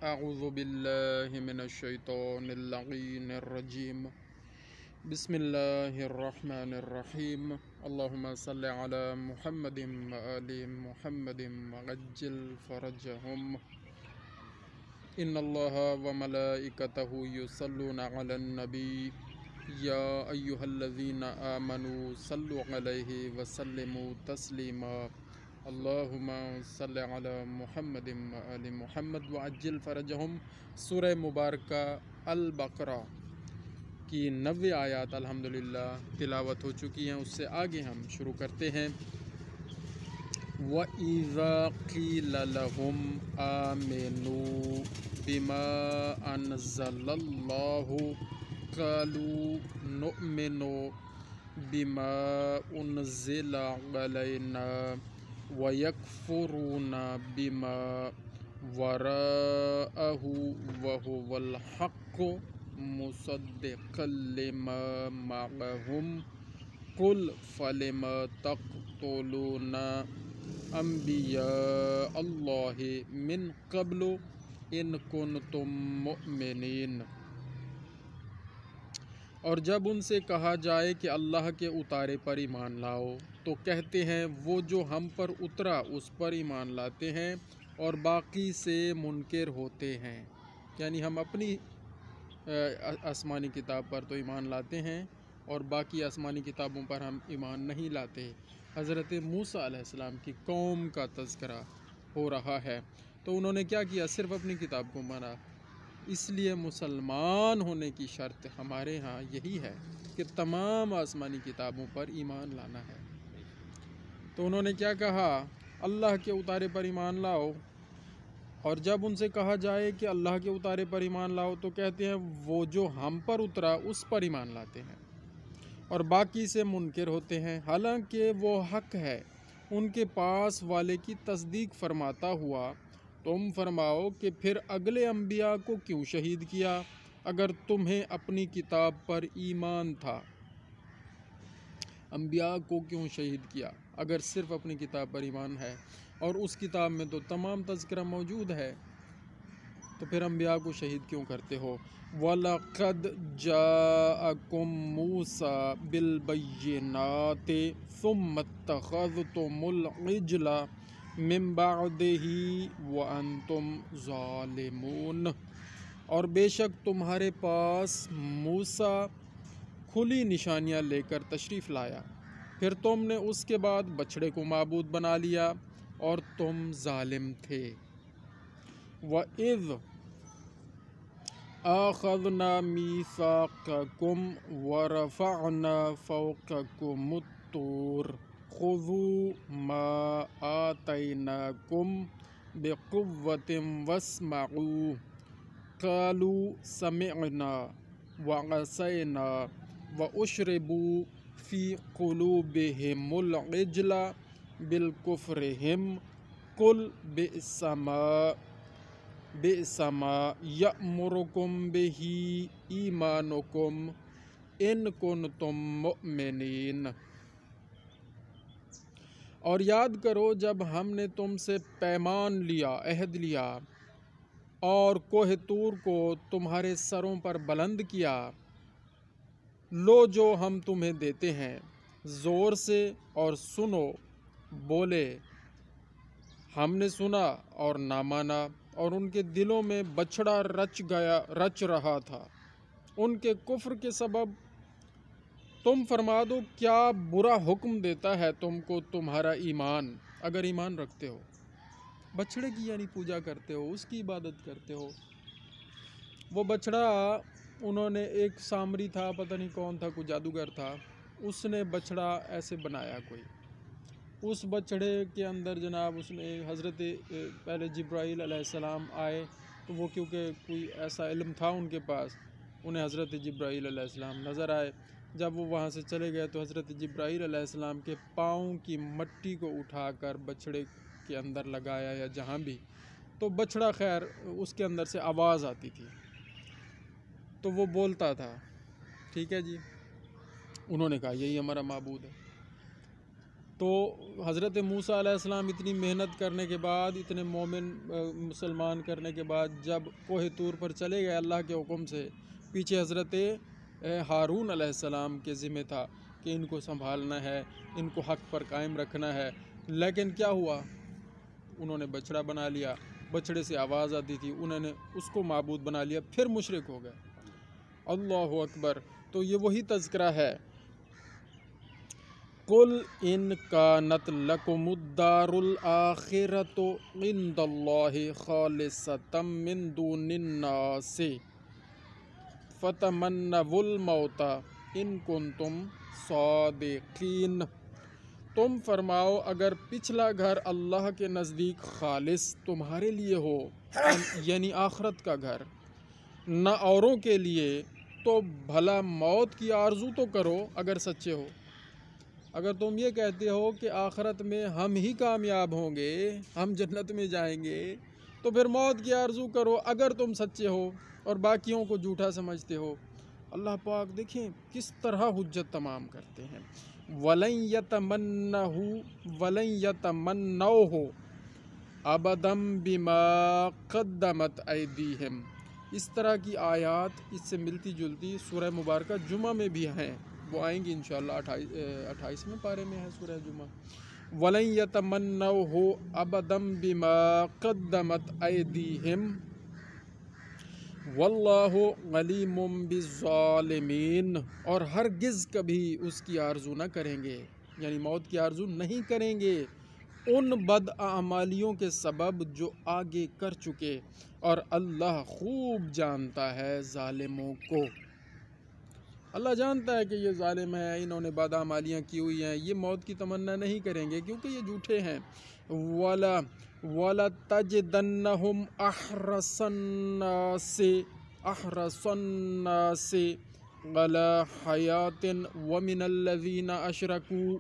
اعوذ باللہ من الشیطان اللعین الرجیم بسم اللہ الرحمن الرحیم اللہم صل علی محمد وآل محمد وعجل فرجہم ان اللہ وملائکتہ یصلون علی النبی یا ایہا الذین آمنوا صلوا علیہ وسلموا تسلیما اللہم صل علی محمد وآل محمد وعجل فرجہم۔ سورہ مبارکہ البقرہ کی 90 آیات الحمدللہ تلاوت ہو چکی ہیں، اس سے آگے ہم شروع کرتے ہیں۔ وَإِذَا قِيلَ لَهُمْ آمِنُوا بِمَا أَنزَلَ اللَّهُ قَالُوا نُؤْمِنُ بِمَا أُنزِلَ عَلَيْنَا وَيَكْفُرُونَ بِمَا وَرَاءَهُ وَهُوَ الْحَقُّ مُصَدِّقًا لِمَا مَعَهُمْ قُلْ فَلِمَ تَقْتُلُونَ أَنْبِيَاءَ اللَّهِ مِنْ قَبْلُ إِنْ كُنْتُمْ مُؤْمِنِينَ۔ اور جب ان سے کہا جائے کہ اللہ کے اتارے پر ایمان لاؤ تو کہتے ہیں وہ جو ہم پر اترا اس پر ایمان لاتے ہیں اور باقی سے منکر ہوتے ہیں، یعنی ہم اپنی آسمانی کتاب پر تو ایمان لاتے ہیں اور باقی آسمانی کتابوں پر ہم ایمان نہیں لاتے۔ حضرت موسیٰ علیہ السلام کی قوم کا تذکرہ ہو رہا ہے، تو انہوں نے کیا کیا؟ صرف اپنی کتاب کو مانا۔ اس لیے مسلمان ہونے کی شرط ہمارے ہاں یہی ہے کہ تمام آسمانی کتابوں پر ایمان لانا ہے۔ تو انہوں نے کیا کہا؟ اللہ کے اتارے پر ایمان لاؤ، اور جب ان سے کہا جائے کہ اللہ کے اتارے پر ایمان لاؤ تو کہتے ہیں وہ جو ہم پر اترا اس پر ایمان لاتے ہیں اور باقی سے منکر ہوتے ہیں، حالانکہ وہ حق ہے ان کے پاس والے کی تصدیق فرماتا ہوا۔ تم فرماؤ کہ پھر اگلے انبیاء کو کیوں شہید کیا اگر تمہیں اپنی کتاب پر ایمان تھا؟ انبیاء کو کیوں شہید کیا اگر صرف اپنی کتاب پر ایمان ہے اور اس کتاب میں تو تمام تذکرہ موجود ہے، تو پھر انبیاء کو شہید کیوں کرتے ہو؟ وَلَقَدْ جَاءَكُم مُوسَىٰ بِالْبَيِّنَاتِ ثُمَّ اتَّخَذْتُمُ الْعِجْلَ مِن بَعْدِهِ وَأَنْتُمْ ظَالِمُونَ۔ اور بے شک تمہارے پاس موسیٰ کھلی نشانیاں لے کر تشریف لایا، پھر تم نے اس کے بعد بچھڑے کو معبود بنا لیا اور تم ظالم تھے۔ وَإِذْ أَخَذْنَا مِيثَاقَكُمْ وَرَفَعْنَا فَوْقَكُمُ الطُّورَ خُذُوا مَا آتَيْنَاكُمْ بِقُوَّةٍ وَاسْمَعُوا قَالُوا سَمِعْنَا وَعَصَيْنَا وَأُشْرِبُوا فِي قُلُوبِهِمُ الْعِجْلَ بِالْكُفْرِهِمْ قُلْ بِئْسَ مَا يَأْمُرُكُمْ بِهِ إِيمَانُكُمْ إِن كُنتُم مُؤْمِنِينَ۔ اور یاد کرو جب ہم نے تم سے پیمان لیا، عہد لیا، اور کوہ طور کو تمہارے سروں پر بلند کیا۔ لو جو ہم تمہیں دیتے ہیں زور سے اور سنو، بولے ہم نے سنا اور نہ مانا، اور ان کے دلوں میں بچھڑا رچ رہا تھا ان کے کفر کے سبب۔ تم فرما دو کیا برا حکم دیتا ہے تم کو تمہارا ایمان، اگر ایمان رکھتے ہو؟ بچھڑے کی یعنی پوجا کرتے ہو، اس کی عبادت کرتے ہو۔ وہ بچھڑا انہوں نے، ایک سامری تھا، پتہ نہیں کون تھا، کوئی جادوگر تھا، اس نے بچھڑا ایسے بنایا کوئی، اس بچھڑے کے اندر جناب اس نے حضرت پہلے جبرائیل علیہ السلام آئے، تو وہ کیونکہ کوئی ایسا علم تھا ان کے پاس، انہیں حضرت جبرائیل علیہ السلام نظر آئے۔ جب وہ وہاں سے چلے گئے تو حضرت جبرائیل علیہ السلام کے پاؤں کی مٹی کو اٹھا کر بچھڑے کے اندر لگایا یا جہاں بھی، تو بچھڑا خیر اس کے اندر سے آواز آتی تھی تو وہ بولتا تھا، ٹھیک ہے جی۔ انہوں نے کہا یہی ہمارا معبود ہے۔ تو حضرت موسیٰ علیہ السلام اتنی محنت کرنے کے بعد، اتنے مومن مسلمان کرنے کے بعد جب کوہ طور پر چلے گئے اللہ کے حکم سے، پیچھے حضرت ہارون علیہ السلام کے ذمہ تھا کہ ان کو سنبھالنا ہے، ان کو حق پر قائم رکھنا ہے، لیکن کیا ہوا؟ انہوں نے بچڑا بنا لیا، بچڑے سے آواز آتی تھی، انہوں نے اس کو معبود بنا لیا، پھر مشرک ہو گئے۔ اللہ اکبر۔ تو یہ وہی تذکرہ ہے، قُلْ إِنْ كَانَتْ لَكُمُ الدَّارُ الْآخِرَةُ عِنْدَ اللَّهِ خَالِصَةً مِّن دُونِ النَّاسِ فَتَمَنَّوُا الْمَوْتَ إِن كُنتُمْ صَادِقِينَ۔ تم فرماؤ اگر پچھلا گھر اللہ کے نزدیک خالص تمہارے لیے ہو، یعنی آخرت کا گھر، نہ اوروں کے لیے، تو بھلا موت کی آرزو تو کرو اگر سچے ہو۔ اگر تم یہ کہتے ہو کہ آخرت میں ہم ہی کامیاب ہوں گے، ہم جنت میں جائیں گے، تو پھر موت کی آرزو کرو اگر تم سچے ہو اور باقیوں کو جھوٹا سمجھتے ہو۔ اللہ پاک دیکھیں کس طرح حجت تمام کرتے ہیں۔ وَلَن يَتَمَنَّوْهُ أَبَدًا بِمَا قَدَّمَتْ أَيْدِيهِمْ۔ اس طرح کی آیات اس سے ملتی جلتی سورہ مبارکہ جمعہ میں بھی ہیں، وہ آئیں گی انشاءاللہ، 28ویں پارے میں ہے سورہ جمعہ۔ وَلَن يَتَمَنَّوْهُ أَبَدًا بِمَا قَدَّمَتْ أَيْدِيهِمْ وَاللَّهُ عَلِيمٌ بِالظَّالِمِينَ۔ اور ہرگز کبھی اس کی آرزو نہ کریں گے، یعنی موت کی آرزو نہیں کریں گے ان بد اعمالیوں کے سبب جو آگے کر چکے، اور اللہ خوب جانتا ہے ظالموں کو۔ اللہ جانتا ہے کہ یہ ظالم ہیں، انہوں نے بد اعمالیاں کی ہوئی ہیں، یہ موت کی تمنا نہیں کریں گے کیونکہ یہ جھوٹے ہیں۔ وَلَتَجِدَنَّهُمْ أَحْرَصَ النَّاسِ عَلَى حَيَاةٍ وَمِنَ الَّذِينَ أَشْرَكُوا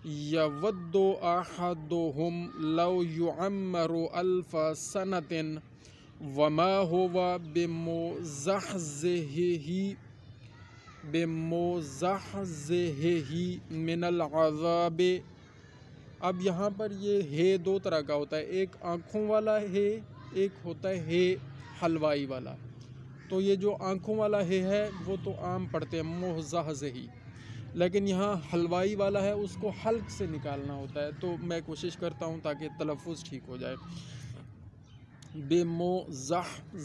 يَوَدُّ أَحَدُهُمْ لَوْ يُعَمَّرُ أَلْفَ سَنَةٍ وَمَا هُوَ بِمُزَحْزِحِهِ مِنَ الْعَذَابِ۔ اب یہاں پر یہ ہے دو طرح کا ہوتا ہے، ایک آنکھوں والا ہے، ایک ہوتا ہے حلوائی والا۔ تو یہ جو آنکھوں والا ہے وہ تو عام پڑھتے ہیں مزحزحی، لیکن یہاں حلوائی والا ہے، اس کو حلق سے نکالنا ہوتا ہے، تو میں کوشش کرتا ہوں تاکہ تلفظ ٹھیک ہو جائے۔ بِمُزَحْزِحِهِ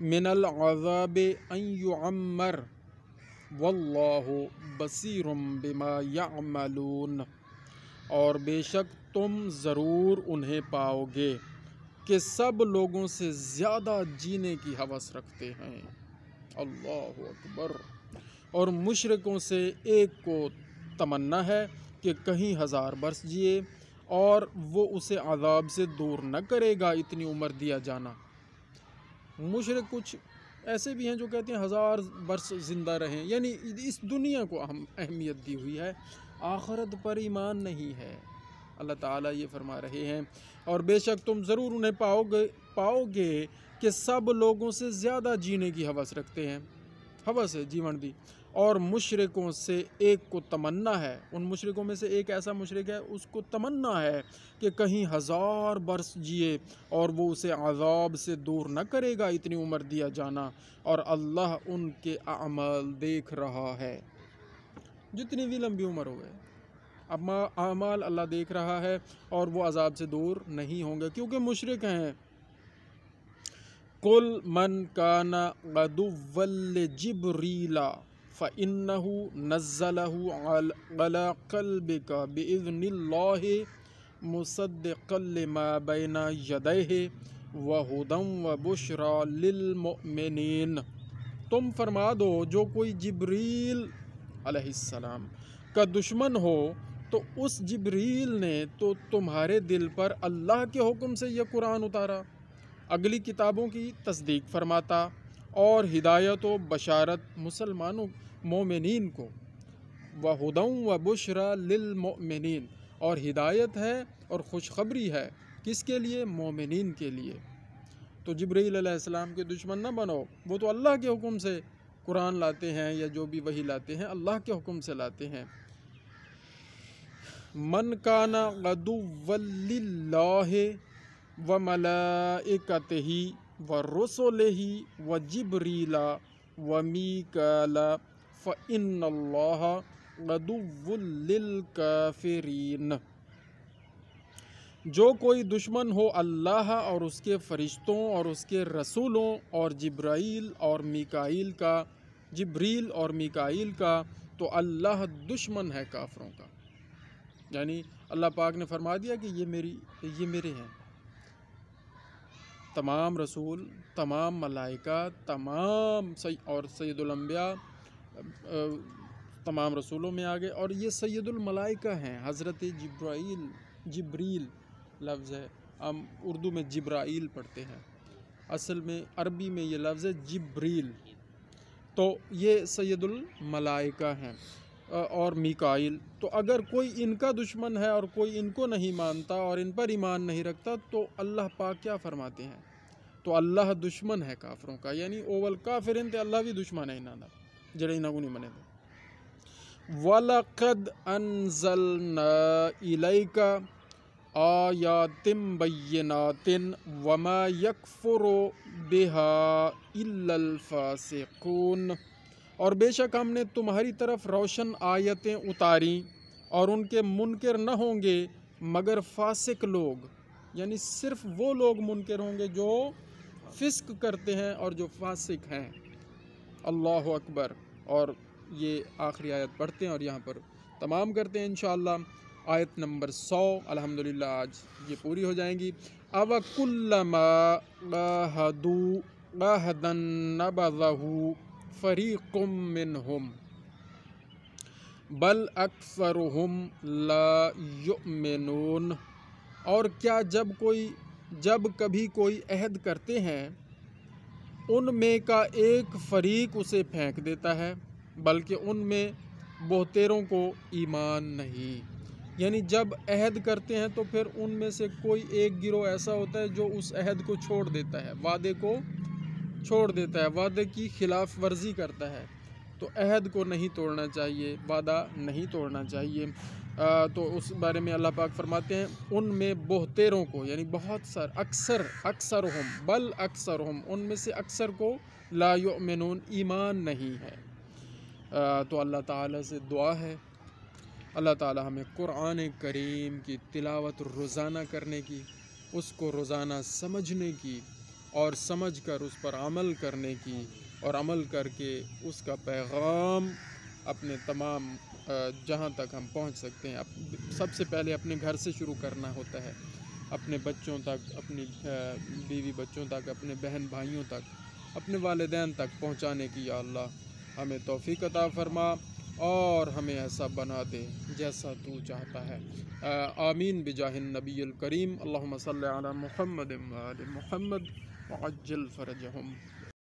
مِنَ الْعَذَابِ أَن يُعَمَّرَ وَاللَّهُ بَصِيرٌ بِمَا يَعْمَلُونَ۔ اور بے شک تم ضرور انہیں پاؤ گے کہ سب لوگوں سے زیادہ جینے کی ہوس رکھتے ہیں۔ اللہ اکبر۔ اور مشرکوں سے ایک کو تمنا ہے کہ کہیں 1000 برس جیے، اور وہ اسے عذاب سے دور نہ کرے گا اتنی عمر دیا جانا۔ مشرک کچھ ایسے بھی ہیں جو کہتے ہیں 1000 برس زندہ رہیں، یعنی اس دنیا کو اہمیت دی ہوئی ہے، آخرت پر ایمان نہیں ہے۔ اللہ تعالیٰ یہ فرما رہے ہیں، اور بے شک تم ضرور انہیں پاؤ گے کہ سب لوگوں سے زیادہ جینے کی ہوس رکھتے ہیں، ہوس ہے جیون دی۔ اور مشرکوں سے ایک کو تمنا ہے، ان مشرکوں میں سے ایک ایسا مشرک ہے اس کو تمنا ہے کہ کہیں 1000 برس جیے اور وہ اسے عذاب سے دور نہ کرے گا اتنی عمر دیا جانا، اور اللہ ان کے اعمال دیکھ رہا ہے، جتنی بھی لمبی عمر ہو گئے اعمال اللہ دیکھ رہا ہے، اور وہ عذاب سے دور نہیں ہوں گے کیونکہ مشرک ہیں۔ قُلْ مَنْ كَانَ عَدُوًّا لِجِبْرِيلَ فَإِنَّهُ نَزَّلَهُ عَلَى قَلْبِكَ بِإِذْنِ اللَّهِ مُصَدِّقًا لِمَا بَيْنَ يَدَيْهِ وَهُدًى وَبُشْرَى لِلْمُؤْمِنِينَ۔ تم فرما دو جو کوئی جبریل علیہ السلام کا دشمن ہو تو اس جبریل نے تو تمہارے دل پر اللہ کے حکم سے یہ قرآن اتارا، اگلی کتابوں کی تصدیق فرماتا اور ہدایت و بشارت مسلمانوں مومنین کو، وَهُدًى وَبُشْرَى لِلْمُؤْمِنِينَ، اور ہدایت ہے اور خوشخبری ہے کس کے لیے؟ مومنین کے لیے۔ تو جبریل علیہ السلام کے دشمن نہ بنو، وہ تو اللہ کے حکم سے قرآن لاتے ہیں یا جو بھی وحی لاتے ہیں اللہ کے حکم سے لاتے ہیں۔ من کان عدوا للہ وملائکتہ ورسلہ وجبریل ومیکال فإن اللہ عدو للکافرین۔ جو کوئی دشمن ہو اللہ اور اس کے فرشتوں اور اس کے رسولوں اور جبریل اور میکائیل کا تو اللہ دشمن ہے کافروں کا۔ یعنی اللہ پاک نے فرما دیا کہ یہ میرے ہیں۔ تمام رسول، تمام ملائکہ، تمام اور سید الانبیاء تمام رسولوں میں آگے، اور یہ سید الملائکہ ہیں۔ حضرت جبریل لفظ ہے، ہم اردو میں جبرائیل پڑھتے ہیں، اصل میں عربی میں یہ لفظ ہے جبریل، تو یہ سید الملائکہ ہیں اور میکائیل۔ تو اگر کوئی ان کا دشمن ہے اور کوئی ان کو نہیں مانتا اور ان پر ایمان نہیں رکھتا تو اللہ پاک کیا فرماتے ہیں؟ تو اللہ دشمن ہے کافروں کا، یعنی اول کافرین تے اللہ بھی دشمن ہے انہاں دا جڑے انہاں کو نہیں منے دے۔ وَلَقَدْ أَنزَلْنَا إِلَيْكَ آیات بینات وما یکفر بها الا الفاسقون، اور بے شک ہم نے تمہاری طرف روشن آیتیں اتاری اور ان کے منکر نہ ہوں گے مگر فاسق لوگ، یعنی صرف وہ لوگ منکر ہوں گے جو فسق کرتے ہیں اور جو فاسق ہیں۔ اللہ اکبر۔ اور یہ آخری آیت پڑھتے ہیں اور یہاں پر تمام کرتے ہیں انشاءاللہ۔ آیت نمبر 100 الحمدللہ آج یہ پوری ہو جائیں گی۔ أَوَكُلَّمَا عَاهَدُوا عَهْدًا نَبَذَهُ فَرِيقٌ مِّنْهُمْ بَلْ أَكْثَرُهُمْ لَا يُؤْمِنُونَ، اور کیا جب کبھی کوئی عہد کرتے ہیں ان میں کا ایک فریق اسے پھینک دیتا ہے، بلکہ ان میں بہتروں کو ایمان نہیں۔ یعنی جب عہد کرتے ہیں تو پھر ان میں سے کوئی ایک گروہ ایسا ہوتا ہے جو اس عہد کو چھوڑ دیتا ہے، وعدے کو چھوڑ دیتا ہے، وعدے کی خلاف ورزی کرتا ہے۔ تو عہد کو نہیں توڑنا چاہیے، وعدہ نہیں توڑنا چاہیے۔ تو اس بارے میں اللہ پاک فرماتے ہیں ان میں بہتروں کو، یعنی بہت اکثرہم بل اکثرہم، ان میں سے اکثر کو لا یؤمنون، ایمان نہیں ہے۔ تو اللہ تعالیٰ سے دعا ہے اللہ تعالیٰ ہمیں قرآن کریم کی تلاوت روزانہ کرنے کی، اس کو روزانہ سمجھنے کی اور سمجھ کر اس پر عمل کرنے کی، اور عمل کر کے اس کا پیغام اپنے تمام جہاں تک ہم پہنچ سکتے ہیں، سب سے پہلے اپنے گھر سے شروع کرنا ہوتا ہے، اپنے بچوں تک، اپنی بیوی بچوں تک، اپنے بہن بھائیوں تک، اپنے والدین تک پہنچانے کی۔ یا اللہ ہمیں توفیق عطا فرما اور ہمیں ایسا بنا دے جیسا تو چاہتا ہے۔ آمین بجاہ النبی الکریم۔ اللہم صلی علی محمد و آل محمد وعجل فرجہم۔